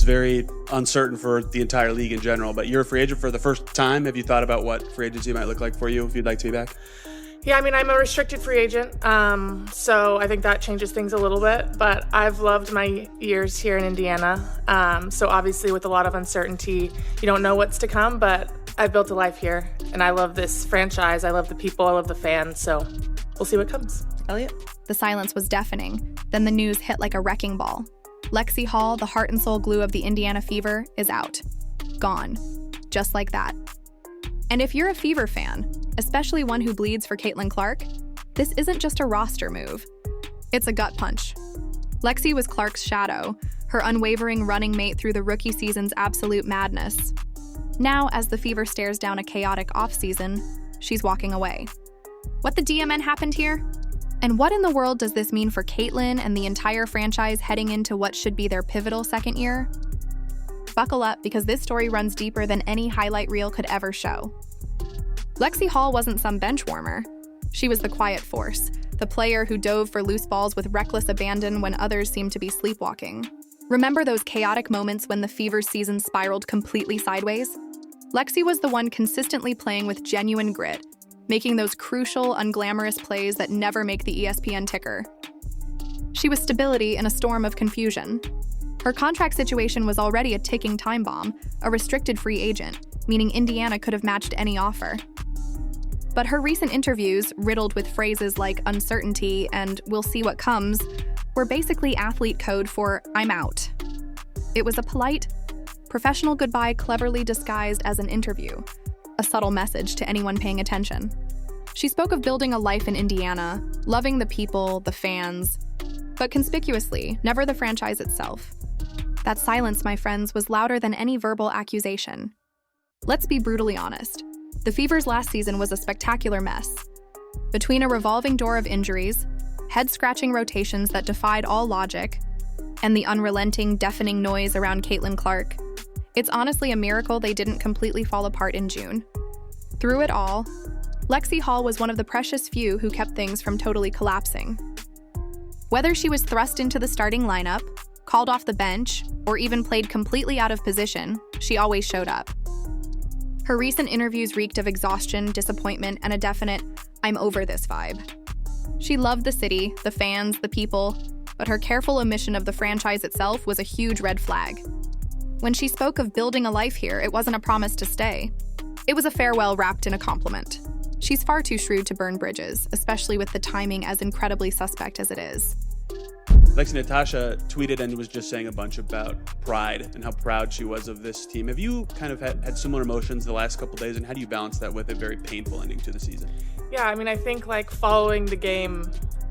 very uncertain for the entire league in general, but you're a free agent for the first time. Have you thought about what free agency might look like for you if you'd like to be back? Yeah, I mean, I'm a restricted free agent, so I think that changes things a little bit, but I've loved my years here in Indiana. So obviously with a lot of uncertainty, you don't know what's to come, but I've built a life here, and I love this franchise. I love the people. I love the fans, so we'll see what comes. Elliot? The silence was deafening. Then the news hit like a wrecking ball. Lexie Hall, the heart and soul glue of the Indiana Fever, is out. Gone. Just like that. And if you're a Fever fan, especially one who bleeds for Caitlin Clark, this isn't just a roster move. It's a gut punch. Lexie was Clark's shadow, her unwavering running mate through the rookie season's absolute madness. Now, as the Fever stares down a chaotic offseason, she's walking away. What the DMN happened here? And what in the world does this mean for Caitlin and the entire franchise heading into what should be their pivotal second year? Buckle up, because this story runs deeper than any highlight reel could ever show. Lexie Hall wasn't some bench warmer. She was the quiet force, the player who dove for loose balls with reckless abandon when others seemed to be sleepwalking. Remember those chaotic moments when the Fever's season spiraled completely sideways? Lexie was the one consistently playing with genuine grit, making those crucial, unglamorous plays that never make the ESPN ticker. She was stability in a storm of confusion. Her contract situation was already a ticking time bomb, a restricted free agent, meaning Indiana could have matched any offer. But her recent interviews, riddled with phrases like uncertainty and we'll see what comes, were basically athlete code for I'm out. It was a polite, professional goodbye cleverly disguised as an interview, a subtle message to anyone paying attention. She spoke of building a life in Indiana, loving the people, the fans, but conspicuously, never the franchise itself. That silence, my friends, was louder than any verbal accusation. Let's be brutally honest. The Fever's last season was a spectacular mess. Between a revolving door of injuries, head-scratching rotations that defied all logic, and the unrelenting, deafening noise around Caitlin Clark, it's honestly a miracle they didn't completely fall apart in June. Through it all, Lexie Hall was one of the precious few who kept things from totally collapsing. Whether she was thrust into the starting lineup, called off the bench, or even played completely out of position, she always showed up. Her recent interviews reeked of exhaustion, disappointment, and a definite, I'm over this vibe. She loved the city, the fans, the people, but her careful omission of the franchise itself was a huge red flag. When she spoke of building a life here, it wasn't a promise to stay. It was a farewell wrapped in a compliment. She's far too shrewd to burn bridges, especially with the timing as incredibly suspect as it is. Lexie Natasha tweeted and was just saying a bunch about pride and how proud she was of this team. Have you kind of had similar emotions the last couple days, and how do you balance that with a very painful ending to the season? Yeah, I mean, I think like following the game,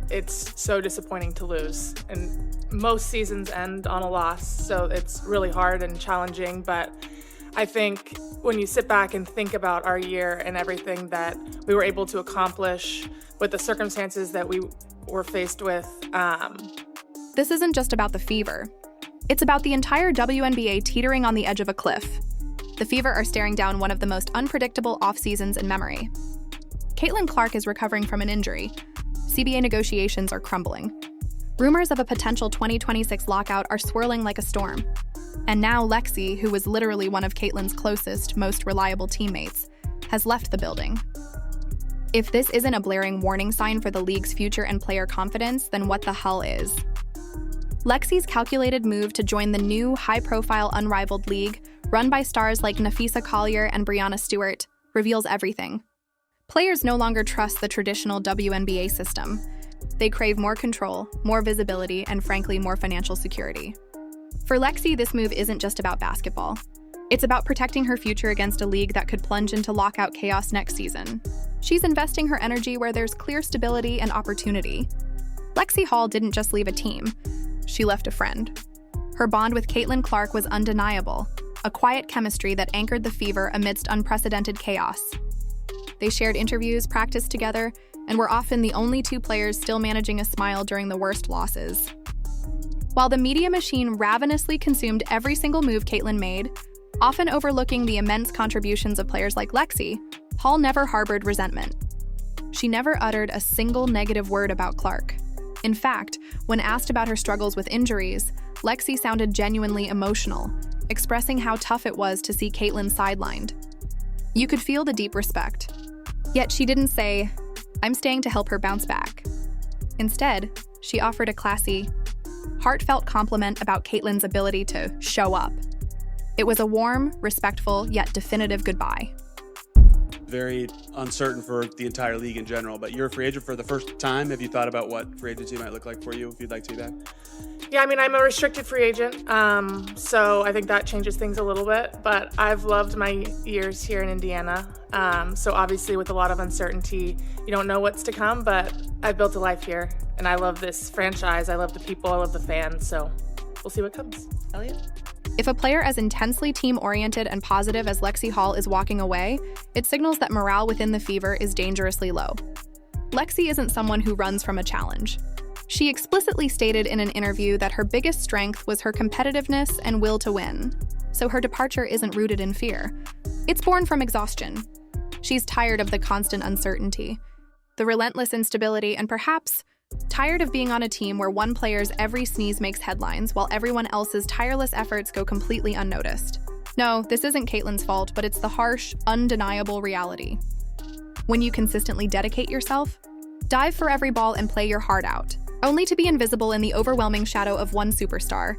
it's so disappointing to lose. And most seasons end on a loss, so it's really hard and challenging. But I think when you sit back and think about our year and everything that we were able to accomplish with the circumstances that we were faced with, This isn't just about the Fever. It's about the entire WNBA teetering on the edge of a cliff. The Fever are staring down one of the most unpredictable off-seasons in memory. Caitlin Clark is recovering from an injury. CBA negotiations are crumbling. Rumors of a potential 2026 lockout are swirling like a storm. And now Lexie, who was literally one of Caitlin's closest, most reliable teammates, has left the building. If this isn't a blaring warning sign for the league's future and player confidence, then what the hell is? Lexie's calculated move to join the new, high-profile, unrivaled league, run by stars like Nafisa Collier and Breanna Stewart, reveals everything. Players no longer trust the traditional WNBA system. They crave more control, more visibility, and frankly, more financial security. For Lexie, this move isn't just about basketball. It's about protecting her future against a league that could plunge into lockout chaos next season. She's investing her energy where there's clear stability and opportunity. Lexie Hall didn't just leave a team. She left a friend. Her bond with Caitlin Clark was undeniable, a quiet chemistry that anchored the Fever amidst unprecedented chaos. They shared interviews, practiced together, and were often the only two players still managing a smile during the worst losses. While the media machine ravenously consumed every single move Caitlin made, often overlooking the immense contributions of players like Lexie, Hall never harbored resentment. She never uttered a single negative word about Clark. In fact, when asked about her struggles with injuries, Lexie sounded genuinely emotional, expressing how tough it was to see Caitlin sidelined. You could feel the deep respect. Yet she didn't say, "I'm staying to help her bounce back." Instead, she offered a classy, heartfelt compliment about Caitlin's ability to show up. It was a warm, respectful, yet definitive goodbye. Very uncertain for the entire league in general, but you're a free agent for the first time. Have you thought about what free agency might look like for you if you'd like to be back? Yeah, I mean, I'm a restricted free agent, so I think that changes things a little bit, but I've loved my years here in Indiana. So obviously with a lot of uncertainty, you don't know what's to come, but I've built a life here, and I love this franchise. I love the people, I love the fans, so we'll see what comes. Aliyah? If a player as intensely team-oriented and positive as Lexie Hall is walking away, it signals that morale within the Fever is dangerously low. Lexie isn't someone who runs from a challenge. She explicitly stated in an interview that her biggest strength was her competitiveness and will to win, so her departure isn't rooted in fear. It's born from exhaustion. She's tired of the constant uncertainty, the relentless instability, and perhaps tired of being on a team where one player's every sneeze makes headlines while everyone else's tireless efforts go completely unnoticed. No, this isn't Caitlin's fault, but it's the harsh, undeniable reality. When you consistently dedicate yourself, dive for every ball and play your heart out, only to be invisible in the overwhelming shadow of one superstar.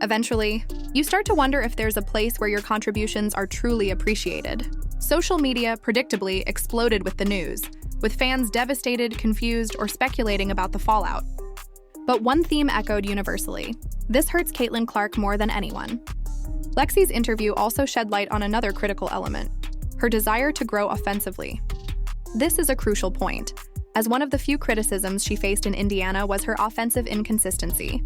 Eventually, you start to wonder if there's a place where your contributions are truly appreciated. Social media predictably exploded with the news, with fans devastated, confused, or speculating about the fallout. But one theme echoed universally. This hurts Caitlin Clark more than anyone. Lexie's interview also shed light on another critical element, her desire to grow offensively. This is a crucial point, as one of the few criticisms she faced in Indiana was her offensive inconsistency.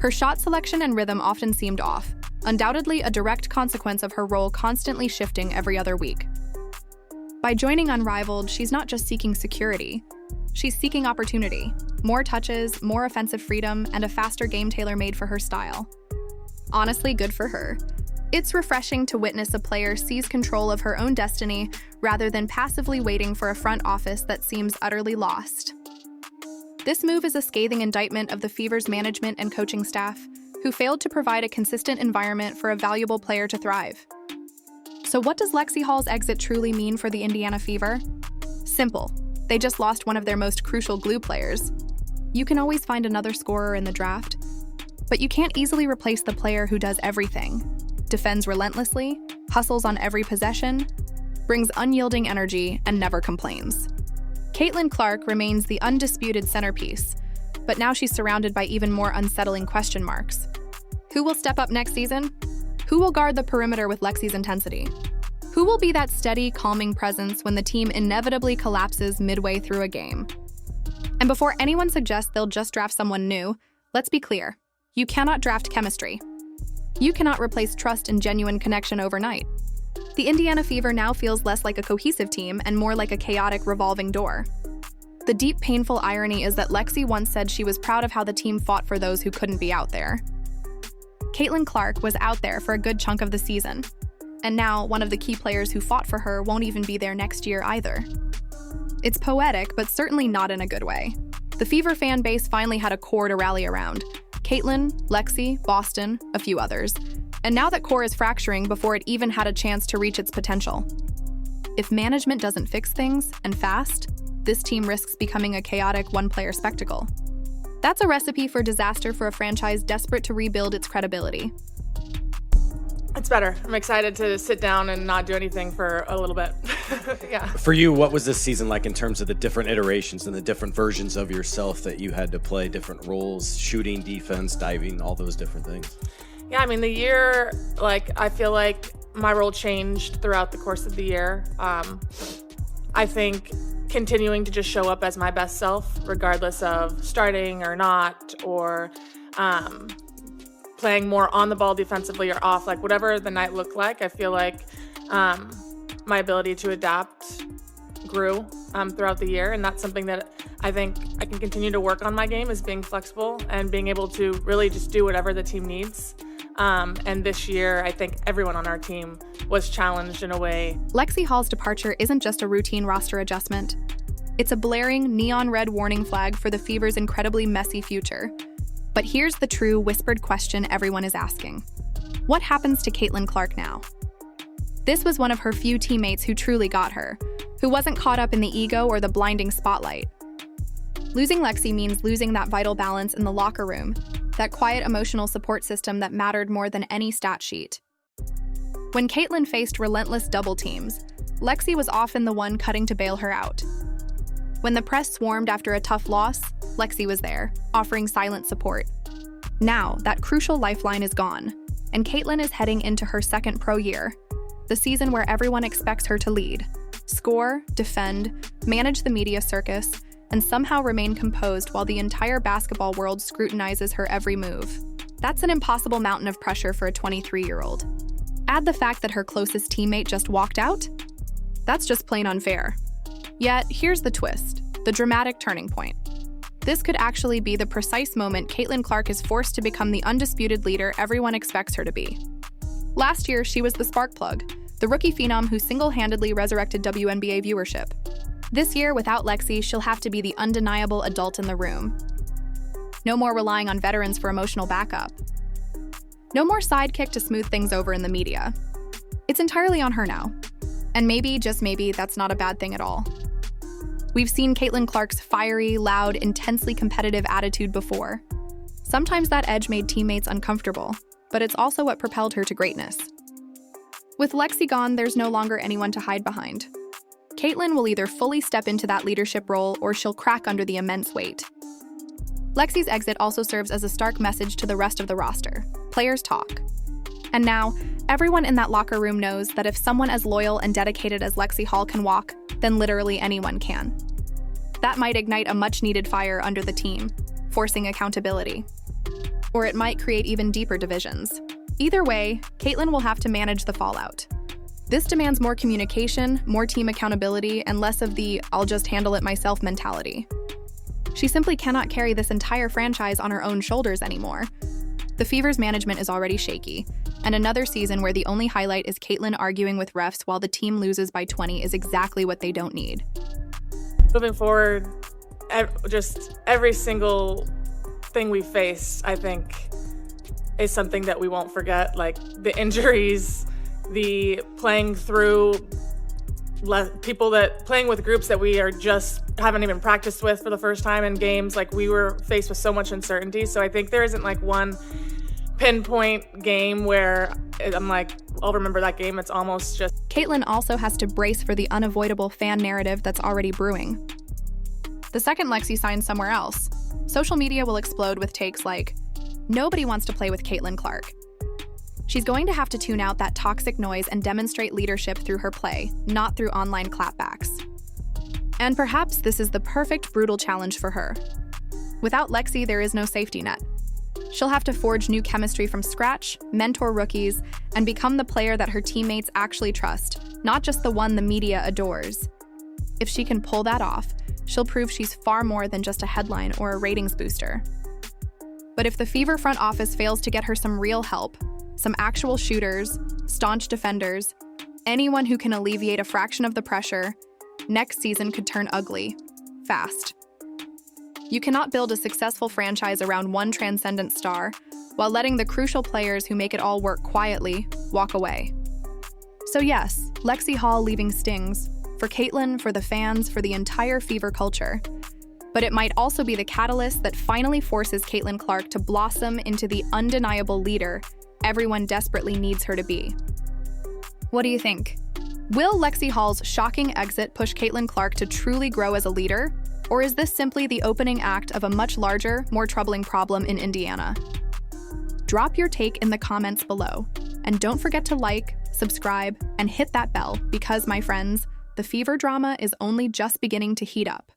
Her shot selection and rhythm often seemed off, undoubtedly a direct consequence of her role constantly shifting every other week. By joining Unrivaled, she's not just seeking security. She's seeking opportunity, more touches, more offensive freedom, and a faster game tailor-made for her style. Honestly, good for her. It's refreshing to witness a player seize control of her own destiny rather than passively waiting for a front office that seems utterly lost. This move is a scathing indictment of the Fever's management and coaching staff, who failed to provide a consistent environment for a valuable player to thrive. So what does Lexie Hall's exit truly mean for the Indiana Fever? Simple. They just lost one of their most crucial glue players. You can always find another scorer in the draft, but you can't easily replace the player who does everything, defends relentlessly, hustles on every possession, brings unyielding energy, and never complains. Caitlin Clark remains the undisputed centerpiece, but now she's surrounded by even more unsettling question marks. Who will step up next season? Who will guard the perimeter with Lexie's intensity? Who will be that steady, calming presence when the team inevitably collapses midway through a game? And before anyone suggests they'll just draft someone new, let's be clear. You cannot draft chemistry. You cannot replace trust and genuine connection overnight. The Indiana Fever now feels less like a cohesive team and more like a chaotic revolving door. The deep, painful irony is that Lexie once said she was proud of how the team fought for those who couldn't be out there. Caitlin Clark was out there for a good chunk of the season, and now one of the key players who fought for her won't even be there next year either. It's poetic, but certainly not in a good way. The Fever fan base finally had a core to rally around. Caitlin, Lexie, Boston, a few others. And now that core is fracturing before it even had a chance to reach its potential. If management doesn't fix things, and fast, this team risks becoming a chaotic one-player spectacle. That's a recipe for disaster for a franchise desperate to rebuild its credibility. It's better. I'm excited to sit down and not do anything for a little bit. Yeah. For you, what was this season like in terms of the different iterations and the different versions of yourself that you had to play, different roles, shooting, defense, diving, all those different things? Yeah, I mean, the year, I feel like my role changed throughout the course of the year. I think continuing to just show up as my best self, regardless of starting or not, or playing more on the ball defensively or off, whatever the night looked like, I feel like my ability to adapt grew throughout the year, and that's something that I think I can continue to work on my game, is being flexible and being able to really just do whatever the team needs. And this year, I think everyone on our team was challenged in a way. Lexie Hall's departure isn't just a routine roster adjustment. It's a blaring neon red warning flag for the Fever's incredibly messy future. But here's the true whispered question everyone is asking. What happens to Caitlin Clark now? This was one of her few teammates who truly got her, who wasn't caught up in the ego or the blinding spotlight. Losing Lexie means losing that vital balance in the locker room, that quiet emotional support system that mattered more than any stat sheet. When Caitlin faced relentless double teams, Lexie was often the one cutting to bail her out. When the press swarmed after a tough loss, Lexie was there, offering silent support. Now, that crucial lifeline is gone, and Caitlin is heading into her second pro year, the season where everyone expects her to lead, score, defend, manage the media circus, and somehow remain composed while the entire basketball world scrutinizes her every move. That's an impossible mountain of pressure for a 23-year-old. Add the fact that her closest teammate just walked out? That's just plain unfair. Yet, here's the twist, the dramatic turning point. This could actually be the precise moment Caitlin Clark is forced to become the undisputed leader everyone expects her to be. Last year, she was the spark plug, the rookie phenom who single-handedly resurrected WNBA viewership. This year, without Lexie, she'll have to be the undeniable adult in the room. No more relying on veterans for emotional backup. No more sidekick to smooth things over in the media. It's entirely on her now. And maybe, just maybe, that's not a bad thing at all. We've seen Caitlin Clark's fiery, loud, intensely competitive attitude before. Sometimes that edge made teammates uncomfortable, but it's also what propelled her to greatness. With Lexie gone, there's no longer anyone to hide behind. Caitlin will either fully step into that leadership role or she'll crack under the immense weight. Lexie's exit also serves as a stark message to the rest of the roster. Players talk. And now, everyone in that locker room knows that if someone as loyal and dedicated as Lexie Hall can walk, then literally anyone can. That might ignite a much-needed fire under the team, forcing accountability. Or it might create even deeper divisions. Either way, Caitlin will have to manage the fallout. This demands more communication, more team accountability, and less of the "I'll just handle it myself" mentality. She simply cannot carry this entire franchise on her own shoulders anymore. The Fever's management is already shaky, and another season where the only highlight is Caitlin arguing with refs while the team loses by 20 is exactly what they don't need. Moving forward, just every single thing we face, I think, is something that we won't forget. Like the injuries, the playing through people that playing with groups that we are just haven't even practiced with for the first time in games. Like we were faced with so much uncertainty. So I think there isn't like one pinpoint game where I'm like, I'll remember that game. It's almost just. Caitlin also has to brace for the unavoidable fan narrative that's already brewing. The second Lexie signs somewhere else, social media will explode with takes like, "Nobody wants to play with Caitlin Clark." She's going to have to tune out that toxic noise and demonstrate leadership through her play, not through online clapbacks. And perhaps this is the perfect brutal challenge for her. Without Lexie, there is no safety net. She'll have to forge new chemistry from scratch, mentor rookies, and become the player that her teammates actually trust, not just the one the media adores. If she can pull that off, she'll prove she's far more than just a headline or a ratings booster. But if the Fever front office fails to get her some real help, some actual shooters, staunch defenders, anyone who can alleviate a fraction of the pressure, next season could turn ugly, fast. You cannot build a successful franchise around one transcendent star while letting the crucial players who make it all work quietly walk away. So yes, Lexie Hall leaving stings, for Caitlin, for the fans, for the entire Fever culture. But it might also be the catalyst that finally forces Caitlin Clark to blossom into the undeniable leader everyone desperately needs her to be. What do you think? Will Lexie Hall's shocking exit push Caitlin Clark to truly grow as a leader? Or is this simply the opening act of a much larger, more troubling problem in Indiana? Drop your take in the comments below. And don't forget to like, subscribe, and hit that bell because, my friends, the Fever drama is only just beginning to heat up.